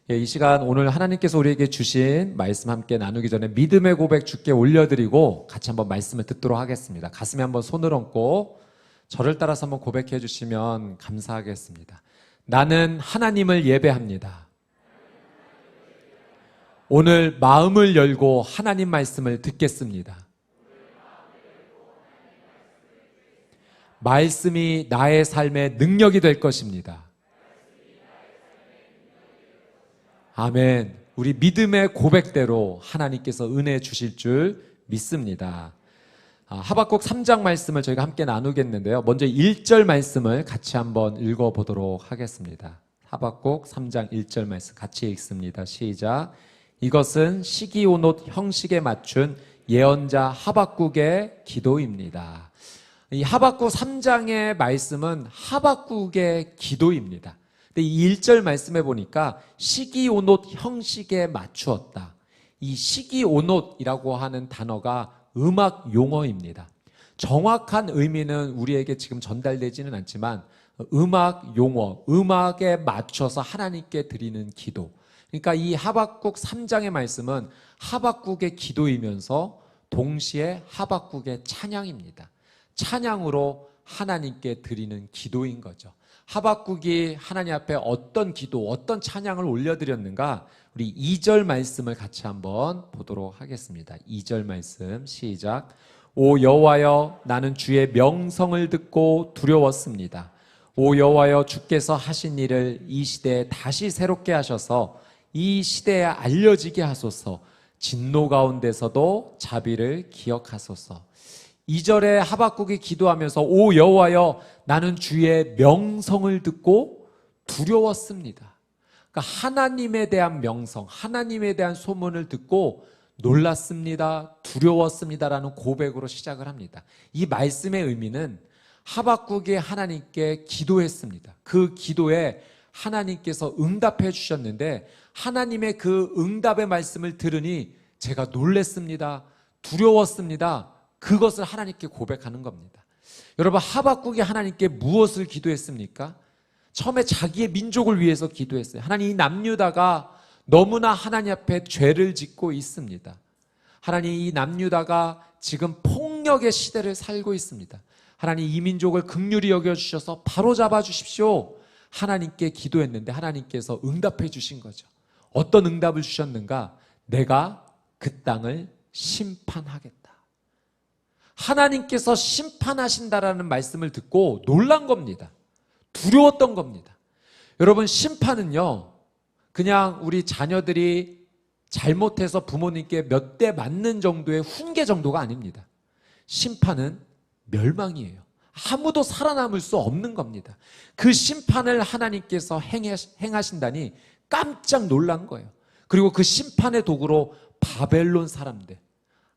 이 시간 오늘 하나님께서 우리에게 주신 말씀 함께 나누기 전에 믿음의 고백 주께 올려드리고 같이 한번 말씀을 듣도록 하겠습니다. 가슴에 한번 손을 얹고 저를 따라서 한번 고백해 주시면 감사하겠습니다. 나는 하나님을 예배합니다. 오늘 마음을 열고 하나님 말씀을 듣겠습니다. 말씀이 나의 삶의 능력이 될 것입니다. 아멘. 우리 믿음의 고백대로 하나님께서 은혜 주실 줄 믿습니다. 하박국 3장 말씀을 저희가 함께 나누겠는데요. 먼저 1절 말씀을 같이 한번 읽어보도록 하겠습니다. 하박국 3장 1절 말씀 같이 읽습니다. 시작. 이것은 시기온옷 형식에 맞춘 예언자 하박국의 기도입니다. 이 하박국 3장의 말씀은 하박국의 기도입니다. 근데 이 1절 말씀해 보니까 시기온옷 형식에 맞추었다. 이 시기온옷이라고 하는 단어가 음악 용어입니다. 정확한 의미는 우리에게 지금 전달되지는 않지만 음악 용어, 음악에 맞춰서 하나님께 드리는 기도. 그러니까 이 하박국 3장의 말씀은 하박국의 기도이면서 동시에 하박국의 찬양입니다. 찬양으로 하나님께 드리는 기도인 거죠. 하박국이 하나님 앞에 어떤 기도, 어떤 찬양을 올려드렸는가? 우리 2절 말씀을 같이 한번 보도록 하겠습니다. 2절 말씀 시작. 오 여호와여, 나는 주의 명성을 듣고 두려웠습니다. 오 여호와여, 주께서 하신 일을 이 시대에 다시 새롭게 하셔서 이 시대에 알려지게 하소서. 진노 가운데서도 자비를 기억하소서. 2절에 하박국이 기도하면서 오 여호와여, 나는 주의 명성을 듣고 두려웠습니다. 그러니까 하나님에 대한 명성, 하나님에 대한 소문을 듣고 놀랐습니다, 두려웠습니다라는 고백으로 시작을 합니다. 이 말씀의 의미는 하박국이 하나님께 기도했습니다. 그 기도에 하나님께서 응답해 주셨는데 하나님의 그 응답의 말씀을 들으니 제가 놀랐습니다, 두려웠습니다. 그것을 하나님께 고백하는 겁니다. 여러분, 하박국이 하나님께 무엇을 기도했습니까? 처음에 자기의 민족을 위해서 기도했어요. 하나님, 이 남유다가 너무나 하나님 앞에 죄를 짓고 있습니다. 하나님, 이 남유다가 지금 폭력의 시대를 살고 있습니다. 하나님, 이 민족을 긍휼히 여겨주셔서 바로잡아 주십시오. 하나님께 기도했는데 하나님께서 응답해 주신 거죠. 어떤 응답을 주셨는가? 내가 그 땅을 심판하겠다. 하나님께서 심판하신다라는 말씀을 듣고 놀란 겁니다. 두려웠던 겁니다. 여러분, 심판은요, 그냥 우리 자녀들이 잘못해서 부모님께 몇 대 맞는 정도의 훈계 정도가 아닙니다. 심판은 멸망이에요. 아무도 살아남을 수 없는 겁니다. 그 심판을 하나님께서 행하신다니 깜짝 놀란 거예요. 그리고 그 심판의 도구로 바벨론 사람들,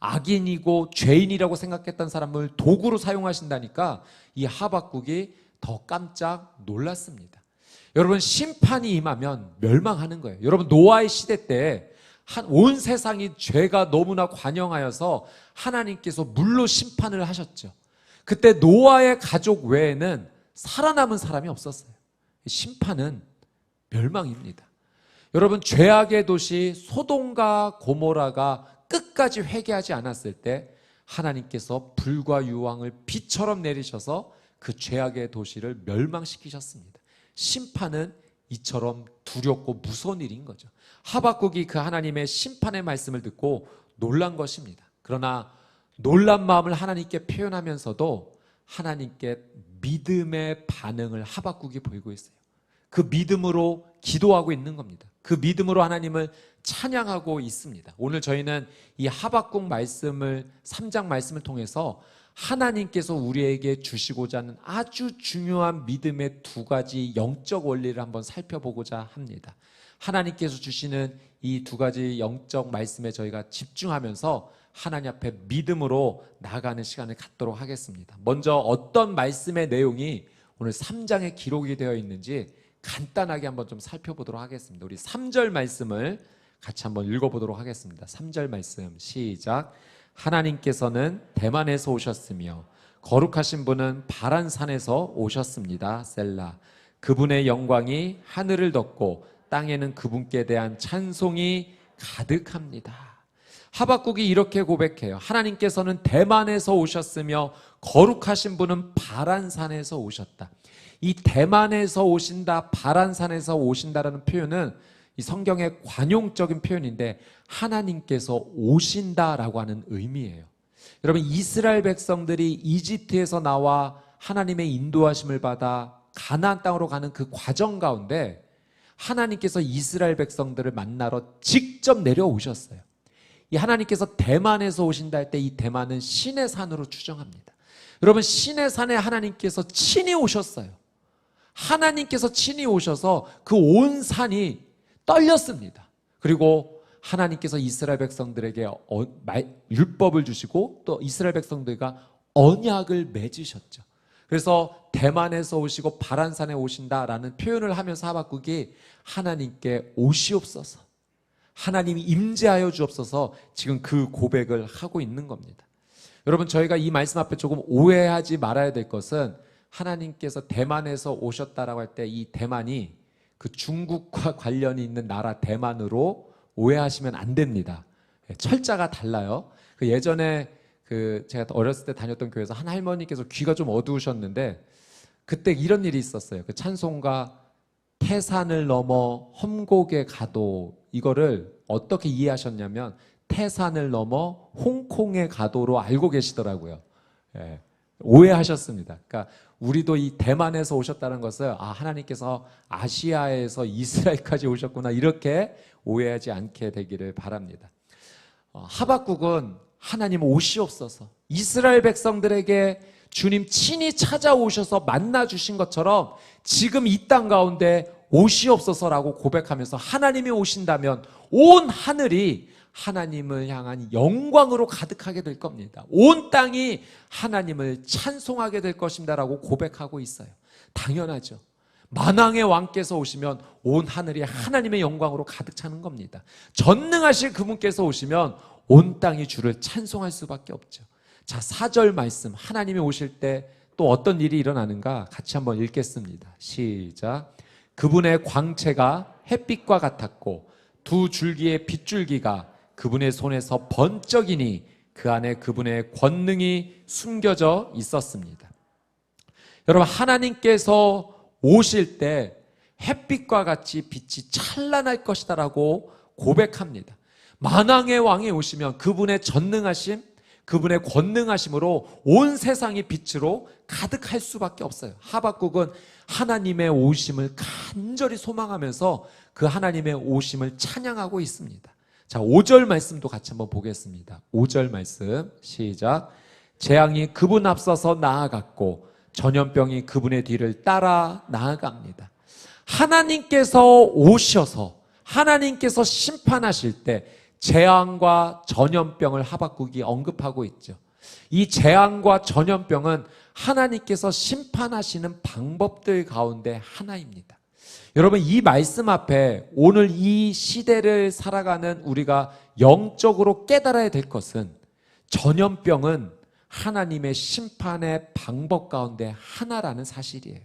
악인이고 죄인이라고 생각했던 사람을 도구로 사용하신다니까 이 하박국이 더 깜짝 놀랐습니다. 여러분, 심판이 임하면 멸망하는 거예요. 여러분, 노아의 시대 때 온 세상이 죄가 너무나 관영하여서 하나님께서 물로 심판을 하셨죠. 그때 노아의 가족 외에는 살아남은 사람이 없었어요. 심판은 멸망입니다. 여러분, 죄악의 도시 소돔과 고모라가 끝까지 회개하지 않았을 때 하나님께서 불과 유황을 비처럼 내리셔서 그 죄악의 도시를 멸망시키셨습니다. 심판은 이처럼 두렵고 무서운 일인 거죠. 하박국이 그 하나님의 심판의 말씀을 듣고 놀란 것입니다. 그러나 놀란 마음을 하나님께 표현하면서도 하나님께 믿음의 반응을 하박국이 보이고 있어요. 그 믿음으로 기도하고 있는 겁니다. 그 믿음으로 하나님을 찬양하고 있습니다. 오늘 저희는 이 하박국 말씀을 3장 말씀을 통해서 하나님께서 우리에게 주시고자 하는 아주 중요한 믿음의 두 가지 영적 원리를 한번 살펴보고자 합니다. 하나님께서 주시는 이 두 가지 영적 말씀에 저희가 집중하면서 하나님 앞에 믿음으로 나아가는 시간을 갖도록 하겠습니다. 먼저 어떤 말씀의 내용이 오늘 3장에 기록이 되어 있는지 간단하게 한번 좀 살펴보도록 하겠습니다. 우리 3절 말씀을 같이 한번 읽어보도록 하겠습니다. 3절 말씀 시작. 하나님께서는 대만에서 오셨으며 거룩하신 분은 바란산에서 오셨습니다. 셀라. 그분의 영광이 하늘을 덮고 땅에는 그분께 대한 찬송이 가득합니다. 하박국이 이렇게 고백해요. 하나님께서는 대만에서 오셨으며 거룩하신 분은 바란산에서 오셨다. 이 대만에서 오신다, 바란산에서 오신다라는 표현은 이 성경의 관용적인 표현인데 하나님께서 오신다라고 하는 의미예요. 여러분, 이스라엘 백성들이 이집트에서 나와 하나님의 인도하심을 받아 가나안 땅으로 가는 그 과정 가운데 하나님께서 이스라엘 백성들을 만나러 직접 내려오셨어요. 이 하나님께서 대만에서 오신다 할 때 이 대만은 신의 산으로 추정합니다. 여러분, 신의 산에 하나님께서 친히 오셨어요. 하나님께서 친히 오셔서 그 온 산이 떨렸습니다. 그리고 하나님께서 이스라엘 백성들에게 율법을 주시고 또 이스라엘 백성들과 언약을 맺으셨죠. 그래서 대만에서 오시고 바란산에 오신다라는 표현을 하면서 하박국이 하나님께 오시옵소서, 하나님이 임재하여 주옵소서, 지금 그 고백을 하고 있는 겁니다. 여러분, 저희가 이 말씀 앞에 조금 오해하지 말아야 될 것은 하나님께서 대만에서 오셨다라고 할 때 이 대만이 그 중국과 관련이 있는 나라 대만으로 오해하시면 안 됩니다. 철자가 달라요. 예전에 제가 어렸을 때 다녔던 교회에서 한 할머니께서 귀가 좀 어두우셨는데 그때 이런 일이 있었어요. 그 찬송가 태산을 넘어 험곡에 가도, 이거를 어떻게 이해하셨냐면 태산을 넘어 홍콩에 가도로 알고 계시더라고요. 예, 오해하셨습니다. 그러니까 우리도 이 대만에서 오셨다는 것을 하나님께서 아시아에서 이스라엘까지 오셨구나, 이렇게 오해하지 않게 되기를 바랍니다. 하박국은 하나님 오시옵소서, 이스라엘 백성들에게 주님 친히 찾아오셔서 만나 주신 것처럼 지금 이 땅 가운데 오시옵소서라고 고백하면서 하나님이 오신다면 온 하늘이 하나님을 향한 영광으로 가득하게 될 겁니다. 온 땅이 하나님을 찬송하게 될 것입니다라고 고백하고 있어요. 당연하죠. 만왕의 왕께서 오시면 온 하늘이 하나님의 영광으로 가득 차는 겁니다. 전능하실 그분께서 오시면 온 땅이 주를 찬송할 수밖에 없죠. 자, 4절 말씀, 하나님이 오실 때 또 어떤 일이 일어나는가 같이 한번 읽겠습니다. 시작. 그분의 광채가 햇빛과 같았고 두 줄기의 빗줄기가 그분의 손에서 번쩍이니 그 안에 그분의 권능이 숨겨져 있었습니다. 여러분, 하나님께서 오실 때 햇빛과 같이 빛이 찬란할 것이다라고 고백합니다. 만왕의 왕이 오시면 그분의 전능하심, 그분의 권능하심으로 온 세상이 빛으로 가득할 수밖에 없어요. 하박국은 하나님의 오심을 간절히 소망하면서 그 하나님의 오심을 찬양하고 있습니다. 자, 5절 말씀도 같이 한번 보겠습니다. 5절 말씀 시작. 재앙이 그분 앞서서 나아갔고 전염병이 그분의 뒤를 따라 나아갑니다. 하나님께서 오셔서 하나님께서 심판하실 때 재앙과 전염병을 하박국이 언급하고 있죠. 이 재앙과 전염병은 하나님께서 심판하시는 방법들 가운데 하나입니다. 여러분, 이 말씀 앞에 오늘 이 시대를 살아가는 우리가 영적으로 깨달아야 될 것은 전염병은 하나님의 심판의 방법 가운데 하나라는 사실이에요.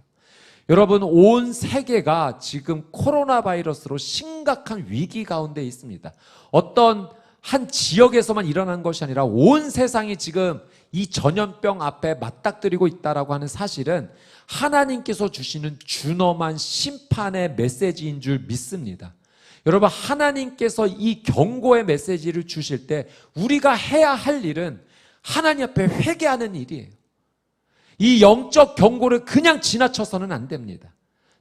여러분, 온 세계가 지금 코로나 바이러스로 심각한 위기 가운데 있습니다. 어떤 한 지역에서만 일어난 것이 아니라 온 세상이 지금 이 전염병 앞에 맞닥뜨리고 있다라고 하는 사실은 하나님께서 주시는 준엄한 심판의 메시지인 줄 믿습니다. 여러분, 하나님께서 이 경고의 메시지를 주실 때 우리가 해야 할 일은 하나님 앞에 회개하는 일이에요. 이 영적 경고를 그냥 지나쳐서는 안 됩니다.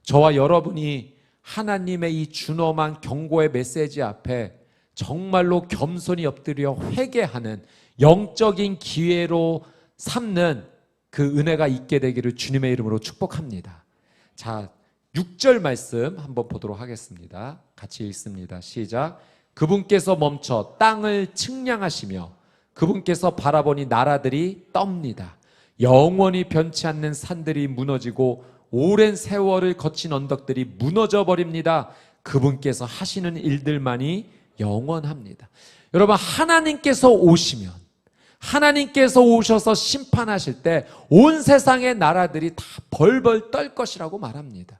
저와 여러분이 하나님의 이 준엄한 경고의 메시지 앞에 정말로 겸손히 엎드려 회개하는 영적인 기회로 삼는 그 은혜가 있게 되기를 주님의 이름으로 축복합니다. 자, 6절 말씀 한번 보도록 하겠습니다. 같이 읽습니다. 시작. 그분께서 멈춰 땅을 측량하시며 그분께서 바라보니 나라들이 떱니다. 영원히 변치 않는 산들이 무너지고 오랜 세월을 거친 언덕들이 무너져 버립니다. 그분께서 하시는 일들만이 영원합니다. 여러분, 하나님께서 오시면, 하나님께서 오셔서 심판하실 때 온 세상의 나라들이 다 벌벌 떨 것이라고 말합니다.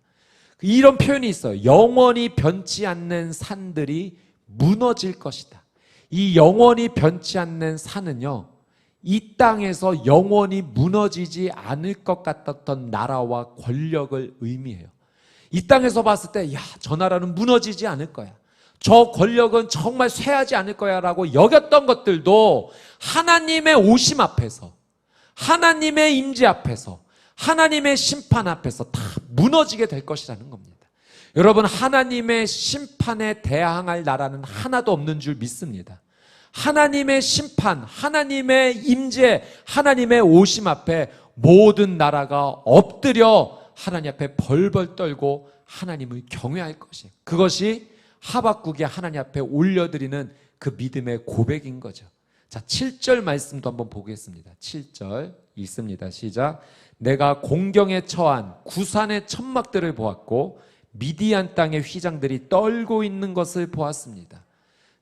이런 표현이 있어요. 영원히 변치 않는 산들이 무너질 것이다. 이 영원히 변치 않는 산은요, 이 땅에서 영원히 무너지지 않을 것 같았던 나라와 권력을 의미해요. 이 땅에서 봤을 때, 야, 저 나라는 무너지지 않을 거야. 저 권력은 정말 쇠하지 않을 거야 라고 여겼던 것들도 하나님의 오심 앞에서, 하나님의 임재 앞에서, 하나님의 심판 앞에서 다 무너지게 될 것이라는 겁니다. 여러분, 하나님의 심판에 대항할 나라는 하나도 없는 줄 믿습니다. 하나님의 심판, 하나님의 임재, 하나님의 오심 앞에 모든 나라가 엎드려 하나님 앞에 벌벌 떨고 하나님을 경외할 것이에요. 그것이 하박국이 하나님 앞에 올려드리는 그 믿음의 고백인 거죠. 자, 7절 말씀도 한번 보겠습니다. 7절 읽습니다. 시작. 내가 공경에 처한 구산의 천막들을 보았고 미디안 땅의 휘장들이 떨고 있는 것을 보았습니다.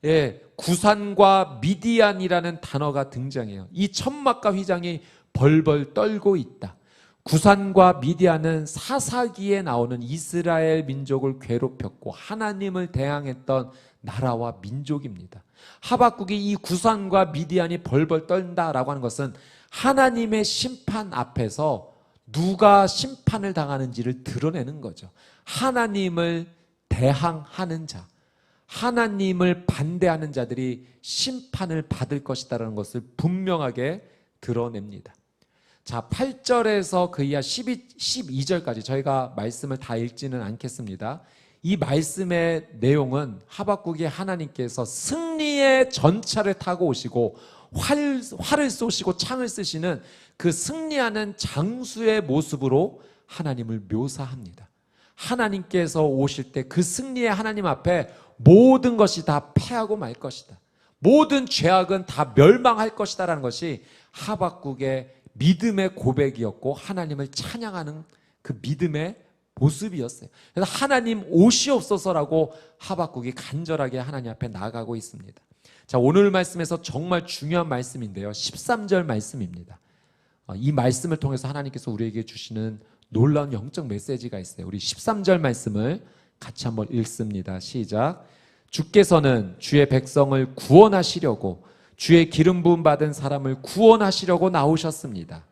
예, 구산과 미디안이라는 단어가 등장해요. 이 천막과 휘장이 벌벌 떨고 있다. 구산과 미디안은 사사기에 나오는 이스라엘 민족을 괴롭혔고 하나님을 대항했던 나라와 민족입니다. 하박국이 이 구산과 미디안이 벌벌 떨다라고 하는 것은 하나님의 심판 앞에서 누가 심판을 당하는지를 드러내는 거죠. 하나님을 대항하는 자, 하나님을 반대하는 자들이 심판을 받을 것이다라는 것을 분명하게 드러냅니다. 자, 8절에서 그 이하 12절까지 저희가 말씀을 다 읽지는 않겠습니다. 이 말씀의 내용은 하박국이 하나님께서 승리의 전차를 타고 오시고 활을 쏘시고 창을 쓰시는 그 승리하는 장수의 모습으로 하나님을 묘사합니다. 하나님께서 오실 때 그 승리의 하나님 앞에 모든 것이 다 패하고 말 것이다. 모든 죄악은 다 멸망할 것이다 라는 것이 하박국의 믿음의 고백이었고 하나님을 찬양하는 그 믿음의 모습이었어요. 그래서 하나님 오시옵소서라고 하박국이 간절하게 하나님 앞에 나아가고 있습니다. 자, 오늘 말씀에서 정말 중요한 말씀인데요. 13절 말씀입니다. 이 말씀을 통해서 하나님께서 우리에게 주시는 놀라운 영적 메시지가 있어요. 우리 13절 말씀을 같이 한번 읽습니다. 시작. 주께서는 주의 백성을 구원하시려고 주의 기름 부음 받은 사람을 구원하시려고 나오셨습니다.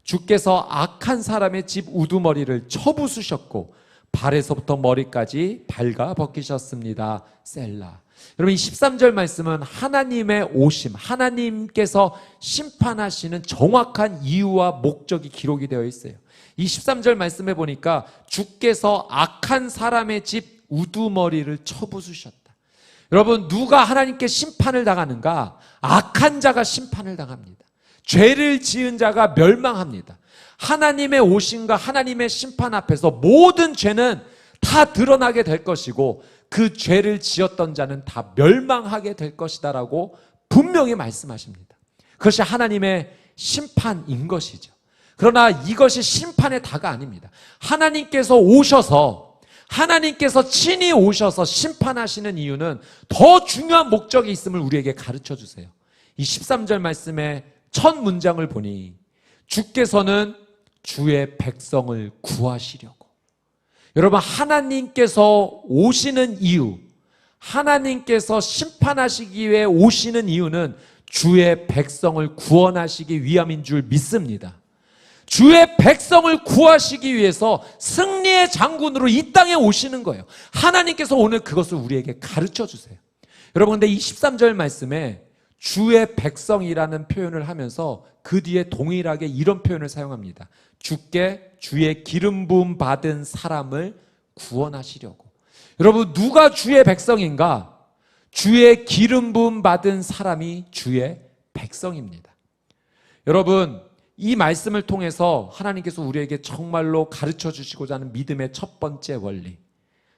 주께서 악한 사람의 집 우두머리를 쳐부수셨고 발에서부터 머리까지 발가 벗기셨습니다. 셀라. 여러분, 이 13절 말씀은 하나님의 오심, 하나님께서 심판하시는 정확한 이유와 목적이 기록이 되어 있어요. 이 13절 말씀에 보니까 주께서 악한 사람의 집 우두머리를 쳐부수셨다. 여러분, 누가 하나님께 심판을 당하는가? 악한 자가 심판을 당합니다. 죄를 지은 자가 멸망합니다. 하나님의 오심과 하나님의 심판 앞에서 모든 죄는 다 드러나게 될 것이고 그 죄를 지었던 자는 다 멸망하게 될 것이다라고 분명히 말씀하십니다. 그것이 하나님의 심판인 것이죠. 그러나 이것이 심판의 다가 아닙니다. 하나님께서 오셔서, 하나님께서 친히 오셔서 심판하시는 이유는 더 중요한 목적이 있음을 우리에게 가르쳐 주세요. 이 13절 말씀의 첫 문장을 보니 주께서는 주의 백성을 구하시려고. 여러분, 하나님께서 오시는 이유, 하나님께서 심판하시기 위해 오시는 이유는 주의 백성을 구원하시기 위함인 줄 믿습니다. 주의 백성을 구하시기 위해서 승리의 장군으로 이 땅에 오시는 거예요. 하나님께서 오늘 그것을 우리에게 가르쳐 주세요. 여러분, 근데 이 13절 말씀에 주의 백성이라는 표현을 하면서 그 뒤에 동일하게 이런 표현을 사용합니다. 주께 주의 기름 부음 받은 사람을 구원하시려고. 여러분, 누가 주의 백성인가? 주의 기름 부음 받은 사람이 주의 백성입니다. 여러분, 이 말씀을 통해서 하나님께서 우리에게 정말로 가르쳐 주시고자 하는 믿음의 첫 번째 원리,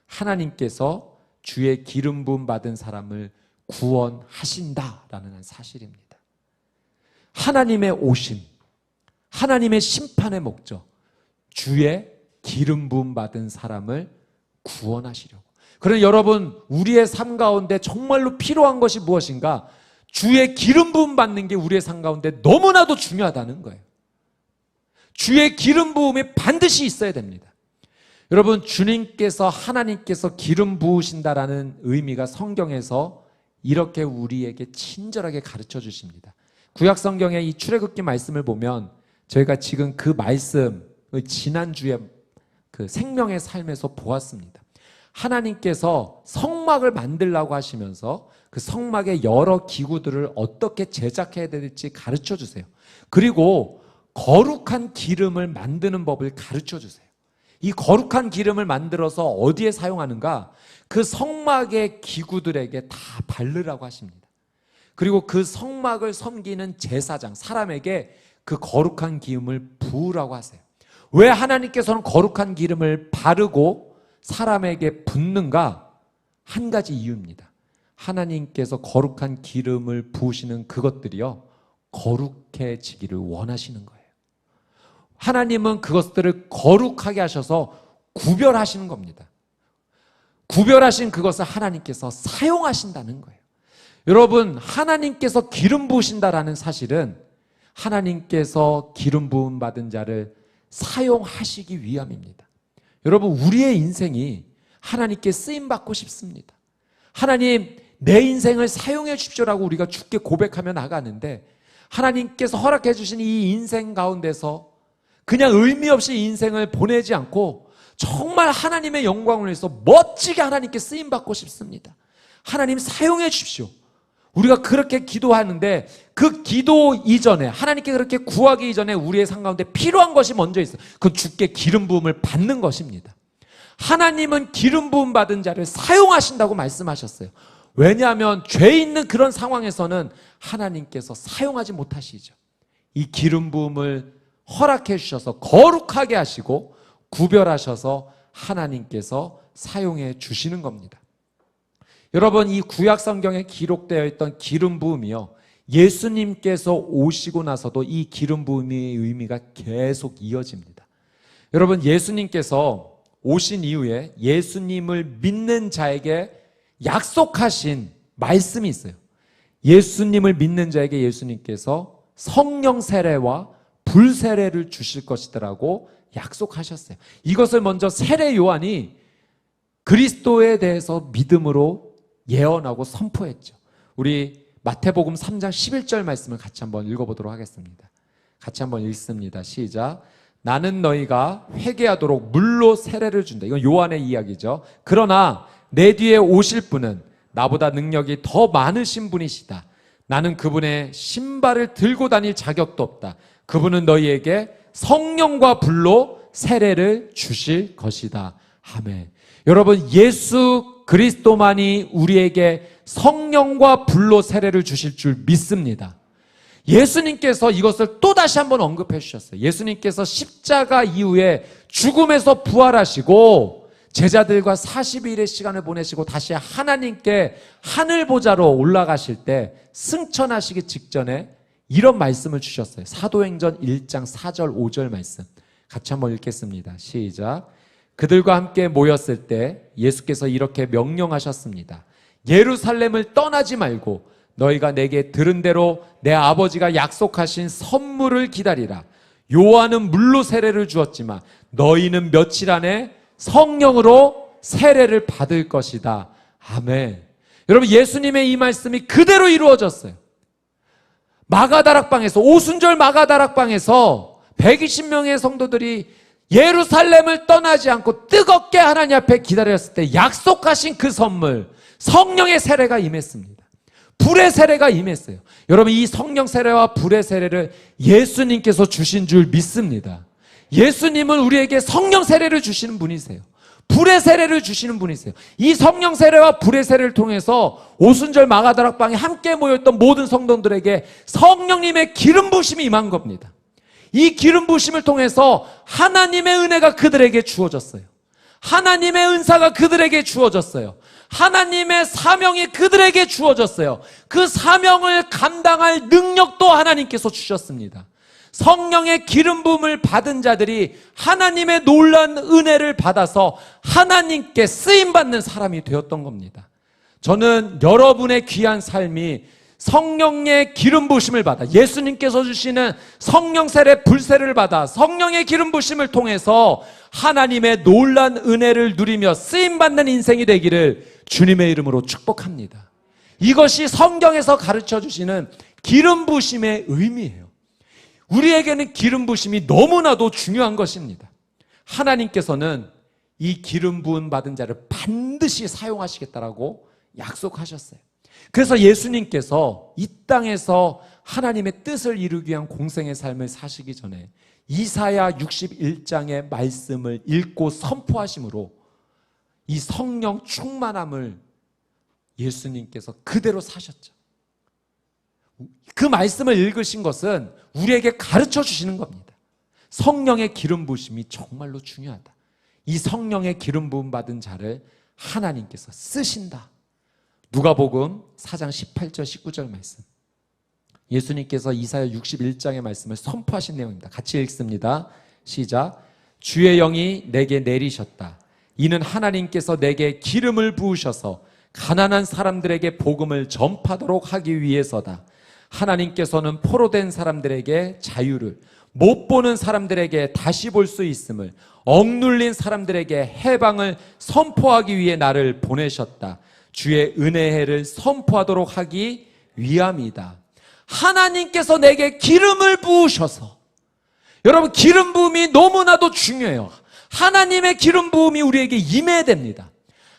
하나님께서 주의 기름 부음 받은 사람을 구원하신다라는 사실입니다. 하나님의 오심, 하나님의 심판의 목적, 주의 기름 부음 받은 사람을 구원하시려고. 그러나 여러분, 우리의 삶 가운데 정말로 필요한 것이 무엇인가? 주의 기름 부음 받는 게 우리의 삶 가운데 너무나도 중요하다는 거예요. 주의 기름 부음이 반드시 있어야 됩니다. 여러분, 주님께서 하나님께서 기름 부으신다라는 의미가 성경에서 이렇게 우리에게 친절하게 가르쳐 주십니다. 구약 성경의 이 출애굽기 말씀을 보면 저희가 지금 그 말씀을 지난주에 그 생명의 삶에서 보았습니다. 하나님께서 성막을 만들라고 하시면서 그 성막의 여러 기구들을 어떻게 제작해야 될지 가르쳐 주세요. 그리고 거룩한 기름을 만드는 법을 가르쳐 주세요. 이 거룩한 기름을 만들어서 어디에 사용하는가? 그 성막의 기구들에게 다 바르라고 하십니다. 그리고 그 성막을 섬기는 제사장, 사람에게 그 거룩한 기름을 부으라고 하세요. 왜 하나님께서는 거룩한 기름을 바르고 사람에게 붓는가? 한 가지 이유입니다. 하나님께서 거룩한 기름을 부으시는 그것들이요, 거룩해지기를 원하시는 거예요. 하나님은 그것들을 거룩하게 하셔서 구별하시는 겁니다. 구별하신 그것을 하나님께서 사용하신다는 거예요. 여러분, 하나님께서 기름 부으신다라는 사실은 하나님께서 기름 부음 받은 자를 사용하시기 위함입니다. 여러분, 우리의 인생이 하나님께 쓰임받고 싶습니다. 하나님, 내 인생을 사용해 주십시오라고 우리가 주께 고백하며 나가는데, 하나님께서 허락해 주신 이 인생 가운데서 그냥 의미 없이 인생을 보내지 않고 정말 하나님의 영광을 위해서 멋지게 하나님께 쓰임받고 싶습니다. 하나님, 사용해 주십시오. 우리가 그렇게 기도하는데 그 기도 이전에, 하나님께 그렇게 구하기 이전에 우리의 삶 가운데 필요한 것이 먼저 있어요. 그건 주께 기름 부음을 받는 것입니다. 하나님은 기름 부음 받은 자를 사용하신다고 말씀하셨어요. 왜냐하면 죄 있는 그런 상황에서는 하나님께서 사용하지 못하시죠. 이 기름 부음을 허락해 주셔서 거룩하게 하시고 구별하셔서 하나님께서 사용해 주시는 겁니다. 여러분, 이 구약 성경에 기록되어 있던 기름 부음이요, 예수님께서 오시고 나서도 이 기름 부음의 의미가 계속 이어집니다. 여러분, 예수님께서 오신 이후에 예수님을 믿는 자에게 약속하신 말씀이 있어요. 예수님을 믿는 자에게 예수님께서 성령 세례와 불 세례를 주실 것이더라고 약속하셨어요. 이것을 먼저 세례 요한이 그리스도에 대해서 믿음으로 예언하고 선포했죠. 우리 마태복음 3장 11절 말씀을 같이 한번 읽어보도록 하겠습니다. 같이 한번 읽습니다. 시작. 나는 너희가 회개하도록 물로 세례를 준다. 이건 요한의 이야기죠. 그러나 내 뒤에 오실 분은 나보다 능력이 더 많으신 분이시다. 나는 그분의 신발을 들고 다닐 자격도 없다. 그분은 너희에게 성령과 불로 세례를 주실 것이다. 아멘. 여러분, 예수 그리스도만이 우리에게 성령과 불로 세례를 주실 줄 믿습니다. 예수님께서 이것을 또다시 한번 언급해 주셨어요. 예수님께서 십자가 이후에 죽음에서 부활하시고 제자들과 40일의 시간을 보내시고 다시 하나님께 하늘 보좌로 올라가실 때 승천하시기 직전에 이런 말씀을 주셨어요. 사도행전 1장 4절 5절 말씀 같이 한번 읽겠습니다. 시작. 그들과 함께 모였을 때 예수께서 이렇게 명령하셨습니다. 예루살렘을 떠나지 말고 너희가 내게 들은 대로 내 아버지가 약속하신 선물을 기다리라. 요한은 물로 세례를 주었지만 너희는 며칠 안에 성령으로 세례를 받을 것이다. 아멘. 여러분, 예수님의 이 말씀이 그대로 이루어졌어요. 마가다락방에서, 오순절 마가다락방에서 120명의 성도들이 예루살렘을 떠나지 않고 뜨겁게 하나님 앞에 기다렸을 때 약속하신 그 선물, 성령의 세례가 임했습니다. 불의 세례가 임했어요. 여러분, 이 성령 세례와 불의 세례를 예수님께서 주신 줄 믿습니다. 예수님은 우리에게 성령 세례를 주시는 분이세요. 불의 세례를 주시는 분이세요. 이 성령 세례와 불의 세례를 통해서 오순절 마가다락방에 함께 모였던 모든 성도들에게 성령님의 기름 부으심이 임한 겁니다. 이 기름 부으심을 통해서 하나님의 은혜가 그들에게 주어졌어요. 하나님의 은사가 그들에게 주어졌어요. 하나님의 사명이 그들에게 주어졌어요. 그 사명을 감당할 능력도 하나님께서 주셨습니다. 성령의 기름 부음을 받은 자들이 하나님의 놀라운 은혜를 받아서 하나님께 쓰임받는 사람이 되었던 겁니다. 저는 여러분의 귀한 삶이 성령의 기름 부심을 받아, 예수님께서 주시는 성령 세례 불세를 받아 성령의 기름 부심을 통해서 하나님의 놀란 은혜를 누리며 쓰임받는 인생이 되기를 주님의 이름으로 축복합니다. 이것이 성경에서 가르쳐 주시는 기름 부심의 의미예요. 우리에게는 기름 부심이 너무나도 중요한 것입니다. 하나님께서는 이 기름 부음 받은 자를 반드시 사용하시겠다라고 약속하셨어요. 그래서 예수님께서 이 땅에서 하나님의 뜻을 이루기 위한 공생의 삶을 사시기 전에 이사야 61장의 말씀을 읽고 선포하심으로 이 성령 충만함을 예수님께서 그대로 사셨죠. 그 말씀을 읽으신 것은 우리에게 가르쳐 주시는 겁니다. 성령의 기름 부심이 정말로 중요하다. 이 성령의 기름 부음 받은 자를 하나님께서 쓰신다. 누가복음 4장 18절 19절 말씀, 예수님께서 이사야 61장의 말씀을 선포하신 내용입니다. 같이 읽습니다. 시작. 주의 영이 내게 내리셨다. 이는 하나님께서 내게 기름을 부으셔서 가난한 사람들에게 복음을 전파하도록 하기 위해서다. 하나님께서는 포로된 사람들에게 자유를, 못 보는 사람들에게 다시 볼 수 있음을, 억눌린 사람들에게 해방을 선포하기 위해 나를 보내셨다. 주의 은혜를 선포하도록 하기 위함이다. 하나님께서 내게 기름을 부으셔서, 여러분, 기름 부음이 너무나도 중요해요. 하나님의 기름 부음이 우리에게 임해야 됩니다.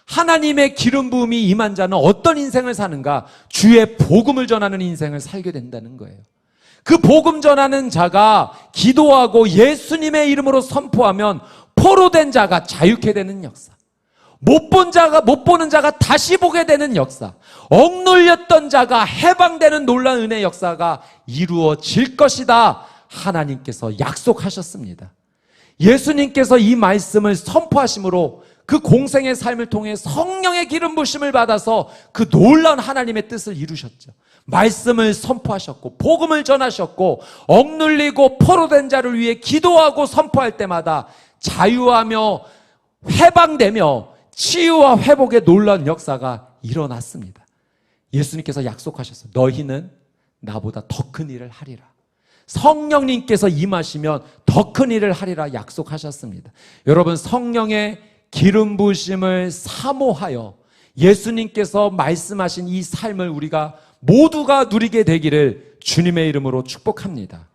하나님의 기름 부음이 임한 자는 어떤 인생을 사는가? 주의 복음을 전하는 인생을 살게 된다는 거예요. 그 복음 전하는 자가 기도하고 예수님의 이름으로 선포하면 포로된 자가 자유케 되는 역사, 못 보는 자가 다시 보게 되는 역사, 억눌렸던 자가 해방되는 놀라운 은혜의 역사가 이루어질 것이다. 하나님께서 약속하셨습니다. 예수님께서 이 말씀을 선포하심으로 그 공생의 삶을 통해 성령의 기름 부심을 받아서 그 놀라운 하나님의 뜻을 이루셨죠. 말씀을 선포하셨고 복음을 전하셨고 억눌리고 포로된 자를 위해 기도하고 선포할 때마다 자유하며 해방되며 치유와 회복의 놀라운 역사가 일어났습니다. 예수님께서 약속하셨어요. 너희는 나보다 더 큰 일을 하리라. 성령님께서 임하시면 더 큰 일을 하리라 약속하셨습니다. 여러분, 성령의 기름 부으심을 사모하여 예수님께서 말씀하신 이 삶을 우리가 모두가 누리게 되기를 주님의 이름으로 축복합니다.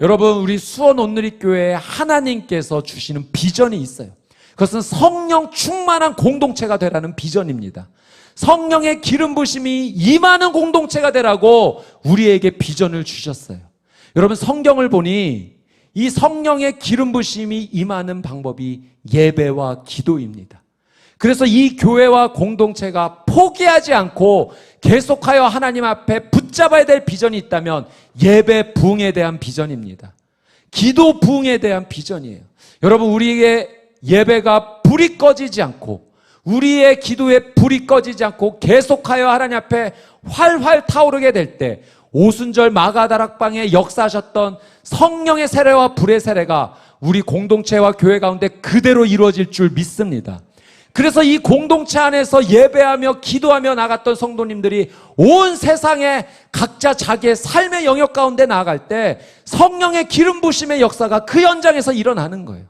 여러분, 우리 수원 온누리교회에 하나님께서 주시는 비전이 있어요. 그것은 성령 충만한 공동체가 되라는 비전입니다. 성령의 기름 부으심이 임하는 공동체가 되라고 우리에게 비전을 주셨어요. 여러분, 성경을 보니 이 성령의 기름 부으심이 임하는 방법이 예배와 기도입니다. 그래서 이 교회와 공동체가 포기하지 않고 계속하여 하나님 앞에 붙잡아야 될 비전이 있다면 예배 부흥에 대한 비전입니다. 기도 부흥에 대한 비전이에요. 여러분, 우리의 예배가 불이 꺼지지 않고 우리의 기도에 불이 꺼지지 않고 계속하여 하나님 앞에 활활 타오르게 될 때 오순절 마가다락방에 역사하셨던 성령의 세례와 불의 세례가 우리 공동체와 교회 가운데 그대로 이루어질 줄 믿습니다. 그래서 이 공동체 안에서 예배하며 기도하며 나갔던 성도님들이 온 세상에 각자 자기의 삶의 영역 가운데 나아갈 때 성령의 기름 부심의 역사가 그 현장에서 일어나는 거예요.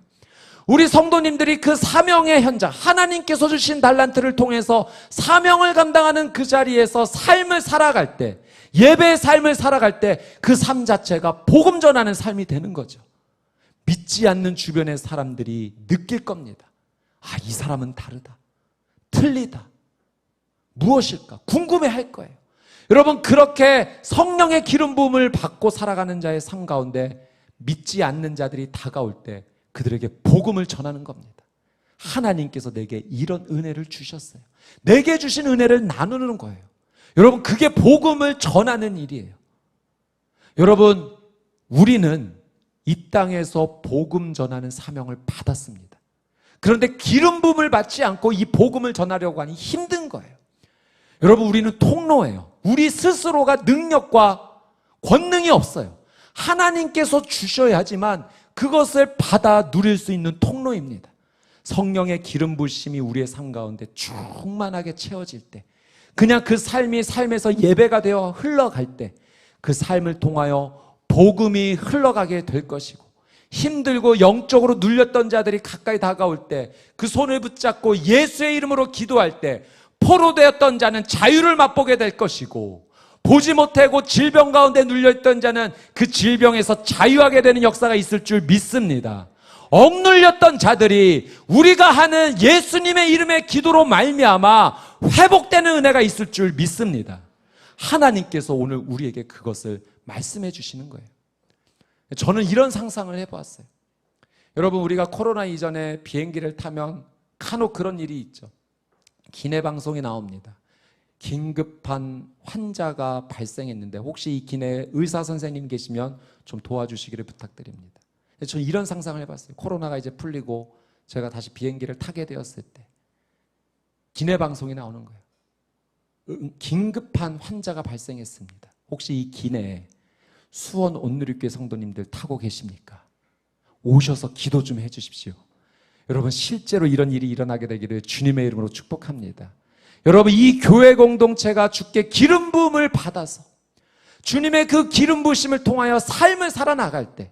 우리 성도님들이 그 사명의 현장, 하나님께서 주신 달란트를 통해서 사명을 감당하는 그 자리에서 삶을 살아갈 때, 예배의 삶을 살아갈 때 그 삶 자체가 복음 전하는 삶이 되는 거죠. 믿지 않는 주변의 사람들이 느낄 겁니다. 아, 이 사람은 다르다, 틀리다, 무엇일까 궁금해할 거예요. 여러분, 그렇게 성령의 기름 부음을 받고 살아가는 자의 삶 가운데 믿지 않는 자들이 다가올 때 그들에게 복음을 전하는 겁니다. 하나님께서 내게 이런 은혜를 주셨어요. 내게 주신 은혜를 나누는 거예요. 여러분, 그게 복음을 전하는 일이에요. 여러분, 우리는 이 땅에서 복음 전하는 사명을 받았습니다. 그런데 기름 부음을 받지 않고 이 복음을 전하려고 하니 힘든 거예요. 여러분, 우리는 통로예요. 우리 스스로가 능력과 권능이 없어요. 하나님께서 주셔야지만 그것을 받아 누릴 수 있는 통로입니다. 성령의 기름 부으심이 우리의 삶 가운데 충만하게 채워질 때 그냥 그 삶이 삶에서 예배가 되어 흘러갈 때 그 삶을 통하여 복음이 흘러가게 될 것이고, 힘들고 영적으로 눌렸던 자들이 가까이 다가올 때 그 손을 붙잡고 예수의 이름으로 기도할 때 포로되었던 자는 자유를 맛보게 될 것이고, 보지 못하고 질병 가운데 눌려있던 자는 그 질병에서 자유하게 되는 역사가 있을 줄 믿습니다. 억눌렸던 자들이 우리가 하는 예수님의 이름의 기도로 말미암아 회복되는 은혜가 있을 줄 믿습니다. 하나님께서 오늘 우리에게 그것을 말씀해 주시는 거예요. 저는 이런 상상을 해보았어요. 여러분, 우리가 코로나 이전에 비행기를 타면 간혹 그런 일이 있죠. 기내 방송이 나옵니다. 긴급한 환자가 발생했는데 혹시 이 기내에 의사 선생님 계시면 좀 도와주시기를 부탁드립니다. 저는 이런 상상을 해봤어요. 코로나가 이제 풀리고 제가 다시 비행기를 타게 되었을 때 기내 방송이 나오는 거예요. 긴급한 환자가 발생했습니다. 혹시 이 기내에 수원 온누리교회 성도님들 타고 계십니까? 오셔서 기도 좀 해주십시오. 여러분, 실제로 이런 일이 일어나게 되기를 주님의 이름으로 축복합니다. 여러분, 이 교회 공동체가 주께 기름 부음을 받아서 주님의 그 기름 부으심을 통하여 삶을 살아나갈 때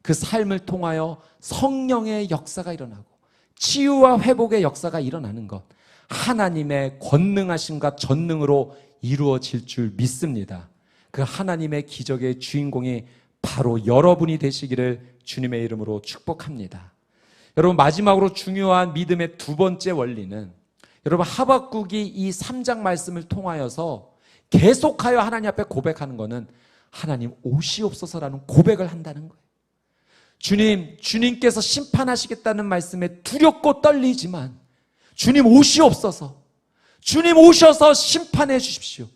그 삶을 통하여 성령의 역사가 일어나고 치유와 회복의 역사가 일어나는 것, 하나님의 권능하심과 전능으로 이루어질 줄 믿습니다. 그 하나님의 기적의 주인공이 바로 여러분이 되시기를 주님의 이름으로 축복합니다. 여러분, 마지막으로 중요한 믿음의 두 번째 원리는, 여러분, 하박국이 이 3장 말씀을 통하여서 계속하여 하나님 앞에 고백하는 것은 하나님 오시옵소서라는 고백을 한다는 거예요. 주님께서 심판하시겠다는 말씀에 두렵고 떨리지만 주님 오시옵소서, 주님 오셔서 심판해 주십시오.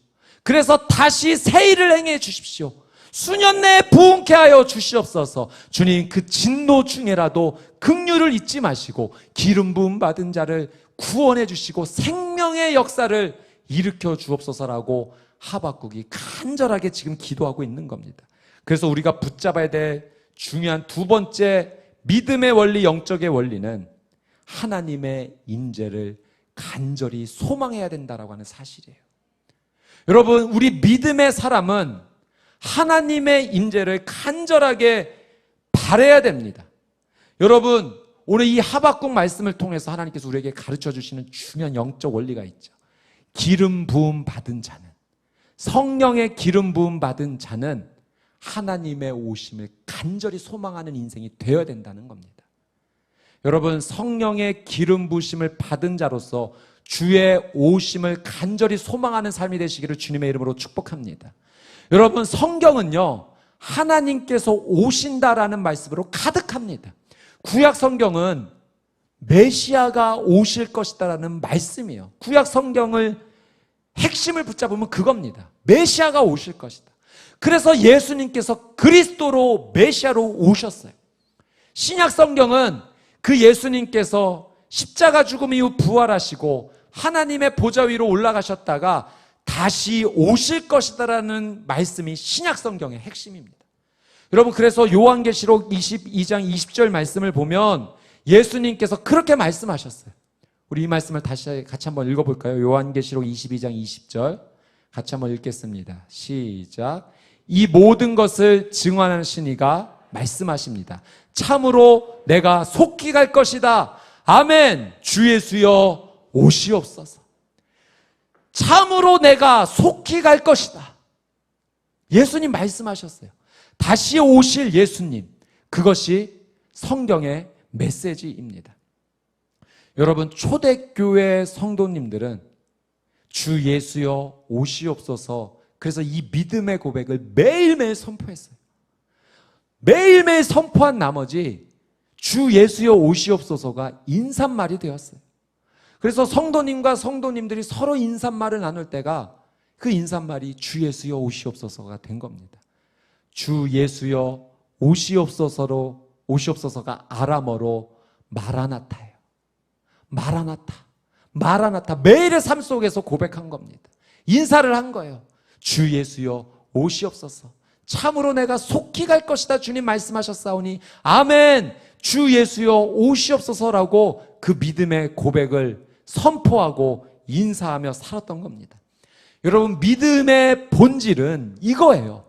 그래서 다시 새 일을 행해 주십시오. 수년 내에 부흥케 하여 주시옵소서. 주님, 그 진노 중에라도 긍휼을 잊지 마시고 기름 부음 받은 자를 구원해 주시고 생명의 역사를 일으켜 주옵소서라고 하박국이 간절하게 지금 기도하고 있는 겁니다. 그래서 우리가 붙잡아야 될 중요한 두 번째 믿음의 원리, 영적의 원리는 하나님의 인재를 간절히 소망해야 된다라고 하는 사실이에요. 여러분, 우리 믿음의 사람은 하나님의 인재를 간절하게 바라야 됩니다. 여러분, 오늘 이 하박국 말씀을 통해서 하나님께서 우리에게 가르쳐 주시는 중요한 영적 원리가 있죠. 기름 부음 받은 자는, 성령의 기름 부음 받은 자는 하나님의 오심을 간절히 소망하는 인생이 되어야 된다는 겁니다. 여러분, 성령의 기름 부으심을 받은 자로서 주의 오심을 간절히 소망하는 삶이 되시기를 주님의 이름으로 축복합니다. 여러분, 성경은요, 하나님께서 오신다라는 말씀으로 가득합니다. 구약 성경은 메시아가 오실 것이다라는 말씀이에요. 구약 성경을 핵심을 붙잡으면 그겁니다. 메시아가 오실 것이다. 그래서 예수님께서 그리스도로 메시아로 오셨어요. 신약 성경은 그 예수님께서 십자가 죽음 이후 부활하시고 하나님의 보좌 위로 올라가셨다가 다시 오실 것이다라는 말씀이 신약 성경의 핵심입니다. 여러분, 그래서 요한계시록 22장 20절 말씀을 보면 예수님께서 그렇게 말씀하셨어요. 우리 이 말씀을 다시 같이 한번 읽어볼까요? 요한계시록 22장 20절 같이 한번 읽겠습니다. 시작. 이 모든 것을 증언하신 이가 말씀하십니다. 참으로 내가 속히 갈 것이다. 아멘. 주 예수여 오시옵소서. 참으로 내가 속히 갈 것이다. 예수님 말씀하셨어요. 다시 오실 예수님, 그것이 성경의 메시지입니다. 여러분, 초대교회 성도님들은 주 예수여 오시옵소서, 그래서 이 믿음의 고백을 매일매일 선포했어요. 매일매일 선포한 나머지 주 예수여 오시옵소서가 인사말이 되었어요. 그래서 성도님과 성도님들이 서로 인사말을 나눌 때가 그 인사말이 주 예수여 오시옵소서가 된 겁니다. 주 예수여 오시옵소서가 아람어로 마라나타예요. 마라나타. 매일의 삶 속에서 고백한 겁니다. 인사를 한 거예요. 주 예수여 오시옵소서. 참으로 내가 속히 갈 것이다. 주님 말씀하셨사오니 아멘. 주 예수여 오시옵소서라고 그 믿음의 고백을 선포하고 인사하며 살았던 겁니다. 여러분, 믿음의 본질은 이거예요.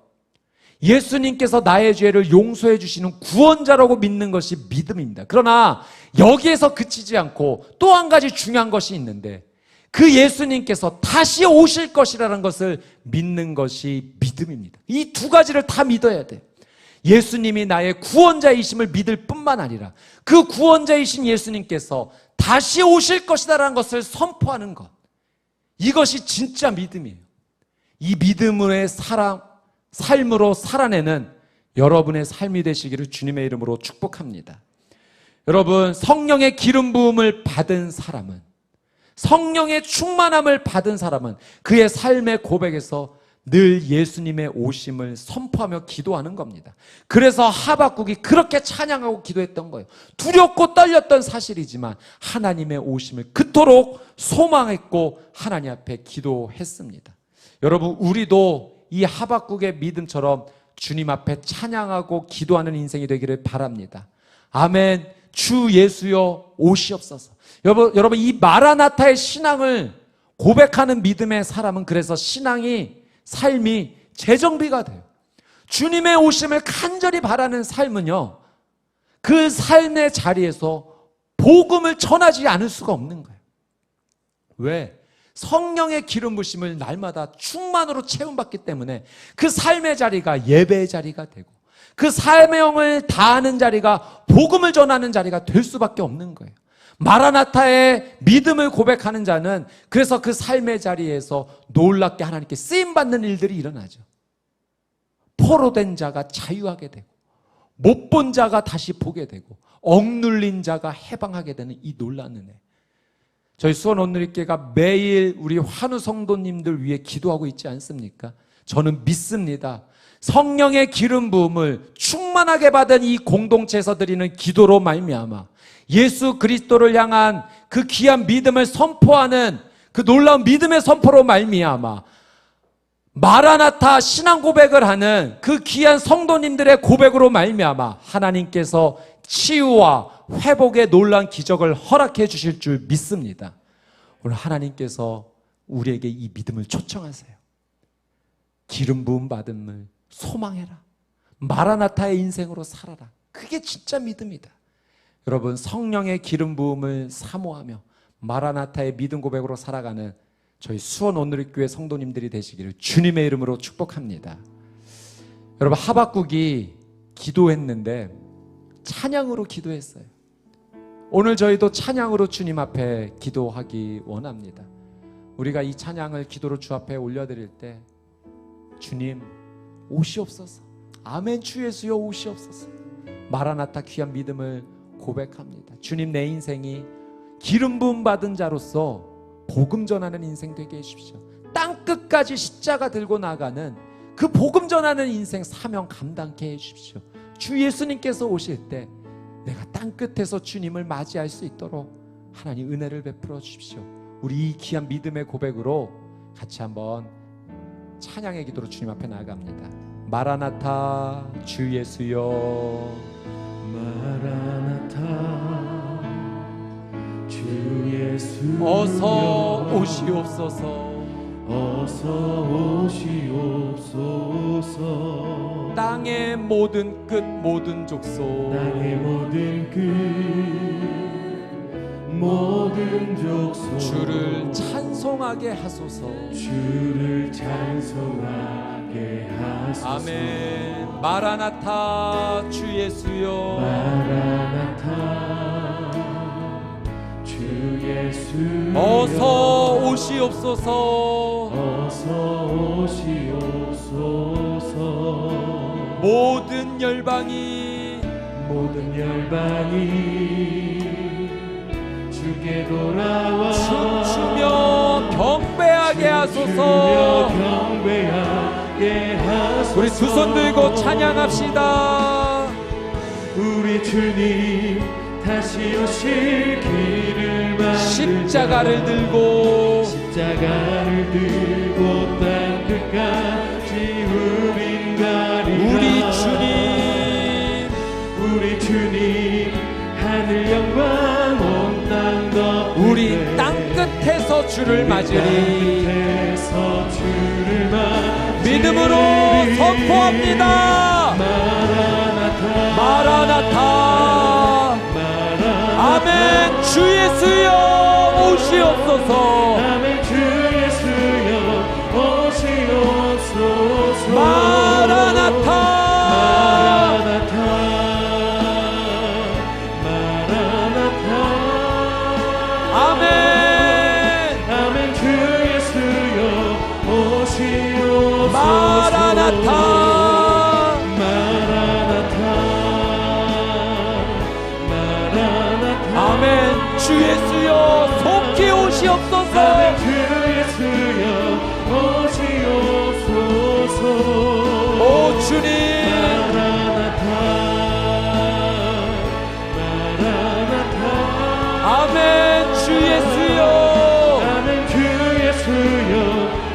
예수님께서 나의 죄를 용서해 주시는 구원자라고 믿는 것이 믿음입니다. 그러나 여기에서 그치지 않고 또 한 가지 중요한 것이 있는데, 그 예수님께서 다시 오실 것이라는 것을 믿는 것이 믿음입니다. 이 두 가지를 다 믿어야 돼. 예수님이 나의 구원자이심을 믿을 뿐만 아니라 그 구원자이신 예수님께서 다시 오실 것이라는 것을 선포하는 것, 이것이 진짜 믿음이에요. 이 믿음의 삶으로 살아내는 여러분의 삶이 되시기를 주님의 이름으로 축복합니다. 여러분, 성령의 기름 부음을 받은 사람은, 성령의 충만함을 받은 사람은 그의 삶의 고백에서 늘 예수님의 오심을 선포하며 기도하는 겁니다. 그래서 하박국이 그렇게 찬양하고 기도했던 거예요. 두렵고 떨렸던 사실이지만 하나님의 오심을 그토록 소망했고 하나님 앞에 기도했습니다. 여러분, 우리도 이 하박국의 믿음처럼 주님 앞에 찬양하고 기도하는 인생이 되기를 바랍니다. 아멘. 주 예수여 오시옵소서. 여러분, 이 마라나타의 신앙을 고백하는 믿음의 사람은 그래서 삶이 재정비가 돼요. 주님의 오심을 간절히 바라는 삶은요, 그 삶의 자리에서 복음을 전하지 않을 수가 없는 거예요. 왜? 성령의 기름 부심을 날마다 충만으로 채움받기 때문에 그 삶의 자리가 예배의 자리가 되고, 그 사명을 다하는 자리가 복음을 전하는 자리가 될 수밖에 없는 거예요. 마라나타의 믿음을 고백하는 자는 그래서 그 삶의 자리에서 놀랍게 하나님께 쓰임받는 일들이 일어나죠. 포로된 자가 자유하게 되고, 못 본 자가 다시 보게 되고, 억눌린 자가 해방하게 되는 이 놀라운 은혜. 저희 수원 온누리교회가 매일 우리 환우 성도님들 위해 기도하고 있지 않습니까? 저는 믿습니다. 성령의 기름 부음을 충만하게 받은 이 공동체에서 드리는 기도로 말미암아 예수 그리스도를 향한 그 귀한 믿음을 선포하는 그 놀라운 믿음의 선포로 말미암아 마라나타 신앙 고백을 하는 그 귀한 성도님들의 고백으로 말미암아 하나님께서 치유와 회복의 놀라운 기적을 허락해 주실 줄 믿습니다. 오늘 하나님께서 우리에게 이 믿음을 초청하세요. 기름 부음 받음을 소망해라. 마라나타의 인생으로 살아라. 그게 진짜 믿음이다. 여러분, 성령의 기름 부음을 사모하며 마라나타의 믿음 고백으로 살아가는 저희 수원 온누리교회 성도님들이 되시기를 주님의 이름으로 축복합니다. 여러분, 하박국이 기도했는데 찬양으로 기도했어요. 오늘 저희도 찬양으로 주님 앞에 기도하기 원합니다. 우리가 이 찬양을 기도로 주 앞에 올려드릴 때 주님 오시옵소서, 아멘, 주 예수여 오시옵소서, 마라나타 귀한 믿음을 고백합니다. 주님, 내 인생이 기름 부음 받은 자로서 복음 전하는 인생 되게 해주십시오. 땅끝까지 십자가 들고 나가는 그 복음 전하는 인생 사명 감당케 해주십시오. 주 예수님께서 오실 때 내가 땅끝에서 주님을 맞이할 수 있도록 하나님 은혜를 베풀어 주십시오. 우리 이 귀한 믿음의 고백으로 같이 한번 찬양의 기도로 주님 앞에 나아갑니다. 마라나타 주 예수여, 마라나타 주 예수여, 어서 오시옵소서, 어서 오시옵소서. 땅의 모든 끝 모든 족속, 땅의 모든 끝 모든 족속, 주를 찬송하게 하소서. 주를 찬송하게 하소서. 아멘. 마라나타 주 예수여, 마라나타 주 예수여, 어서 오시옵소서. 어서 오시옵소서. 모든 열방이 주께 돌아와 춤추며 경배하게 하소서. 경배하게 하소서. 우리 두 손 들고 찬양합시다. 우리 주님 다시 오실 길을 만들자. 십자가를 들고 땅 끝까지 우린 가리라. 우리 주님 하늘 영광 온 땅 덮을 우리 땅 끝에서 주를 맞으리. 땅 끝에서 주를 믿음으로 선포합니다. 마라나타. 아멘. 주 예수여 오시옵소서. 아멘. 주 예수여 오시옵소서. 마라나타. 마라나타. 아멘. 아멘. 주 예수여 오시옵소서. 마라나타. 아멘. 주 예수여 속히 오시옵소서. 아멘. 주 예수여 오시옵소서. 오 주님. 마라나타. 마라나타. 아멘. 주 예수여. 아멘. 주 예수여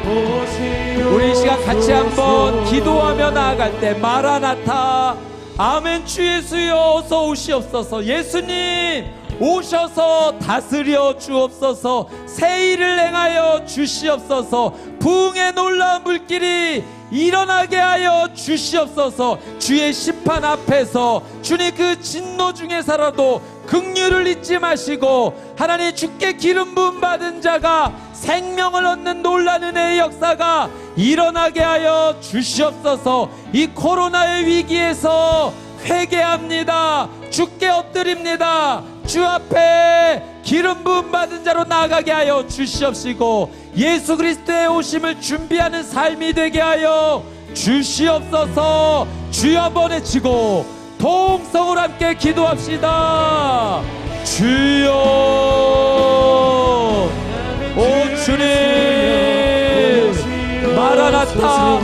오시옵소서. 우리 이 시간 같이 한번 기도하며 나아갈 때 마라나타. 아멘. 주 예수여 어서 오시옵소서. 예수님 오셔서 다스려 주옵소서. 새 일을 행하여 주시옵소서. 부흥의 놀라운 물길이 일어나게 하여 주시옵소서. 주의 심판 앞에서 주님 그 진노 중에서라도 긍휼을 잊지 마시고 하나님 주께 기름 부음 받은 자가 생명을 얻는 놀라운 은혜의 역사가 일어나게 하여 주시옵소서. 이 코로나의 위기에서 회개합니다. 주께 엎드립니다. 주 앞에 기름 부음 받은 자로 나아가게 하여 주시옵시고 예수 그리스도의 오심을 준비하는 삶이 되게 하여 주시옵소서. 주여 한번 외치고 동성으로 함께 기도합시다. 주여. 오 주님. 마라나타.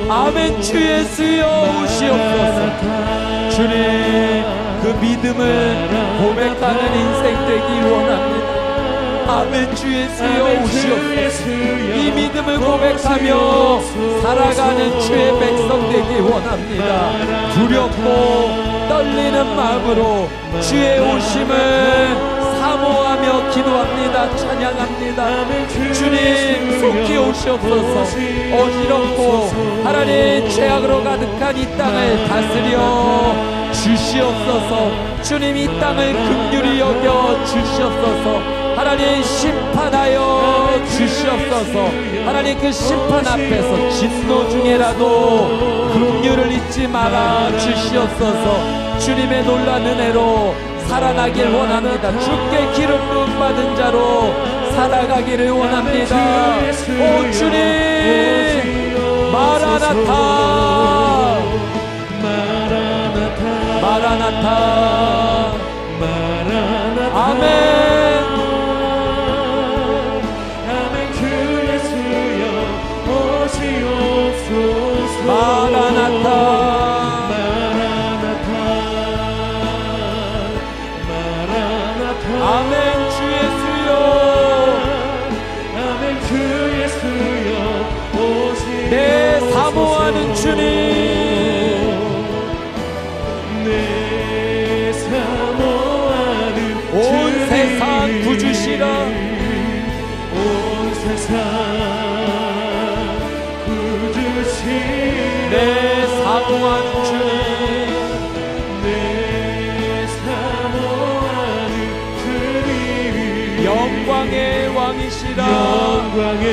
아멘. 주 예수여 오시옵소서. 주님 그 믿음을 고백하는 인생 되기 원합니다. 아멘. 주 예수여 오시옵소서. 이 믿음을 고백하며 살아가는 주의 백성 되기 원합니다. 두렵고 떨리는 마음으로 주의 오심을 사모하며 기도합니다. 찬양합니다. 주님 속히 오시옵소서. 어지럽고 하나님 죄악으로 가득한 이 땅을 다스려 주시옵소서. 주님 이 땅을 긍휼히 여겨 주시옵소서. 하나님 심판하여 주시옵소서. 하나님 그 심판 앞에서 진노 중에라도 긍휼을 잊지 말아 주시옵소서. 주님의 놀라운 은혜로 살아나길 원합니다. 주께 기름 부음 받은 자로 살아가기를 원합니다. 오 주님. 마라나타. 마라나타. 아멘. 아멘. 주 예수여 오시옵소서. 마라나타. 아멘. 주 예수여. 아멘. 주 예수여 오시옵소서. 내 사모하는 주님. 내 사모하는 온 세상 구주시라. 온 세상 구주시라. 내 사모하는 주님. 내 사모하는 주님. 영광의 왕이시라. 영광의